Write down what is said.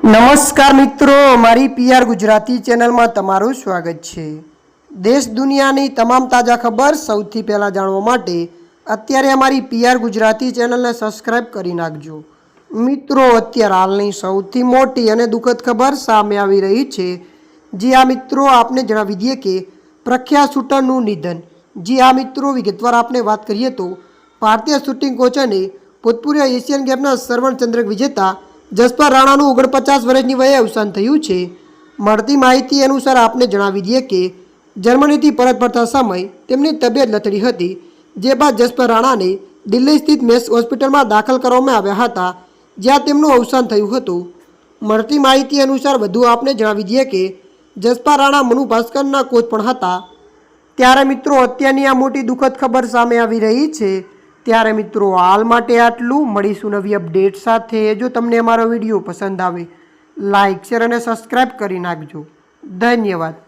નમસ્કાર મિત્રો, મારી પીઆર ગુજરાતી ચેનલમાં તમારું સ્વાગત છે। દેશ દુનિયાની તમામ તાજા ખબર સૌથી પહેલાં જાણવા માટે અત્યારે અમારી પીઆર ગુજરાતી ચેનલને સબસ્ક્રાઇબ કરી નાખજો। મિત્રો, અત્યારે હાલની સૌથી મોટી અને દુઃખદ ખબર સામે આવી રહી છે। જી આ મિત્રો, આપને જણાવી દઈએ કે પ્રખ્યાત શૂટરનું નિધન। જી આ મિત્રો, વિગતવાર આપણે વાત કરીએ તો ભારતીય શૂટિંગ કોચ અને ભૂતપૂર્વ એશિયન ગેમ્સના સ્વર્ણચંદ્રક વિજેતા જસપાલ રાણાનું 49 વર્ષની વયે અવસાન થયું છે। મળતી માહિતી અનુસાર આપને જણાવી દઈએ કે જર્મનીથી પરત ફરતા સમયે તેમની તબિયત લથડી હતી, જે બાદ જસપાલ રાણાને દિલ્હી સ્થિત મેસ હોસ્પિટલમાં દાખલ કરવામાં આવ્યા હતા, જ્યાં તેમનું અવસાન થયું હતું। મળતી માહિતી અનુસાર વધુ આપને જણાવી દઈએ કે જસપાલ રાણા મનુ ભાસ્કરના કોચ પણ હતા। ત્યારે મિત્રો, અત્યારની આ મોટી દુઃખદ ખબર સામે આવી રહી છે। ત્યારે મિત્રો, હાલ માટે આટલું। મળીશું નવી અપડેટ સાથે। જો તમને અમારો વિડીયો પસંદ આવે, લાઇક, શેર અને સબસ્ક્રાઈબ કરી નાખજો। ધન્યવાદ।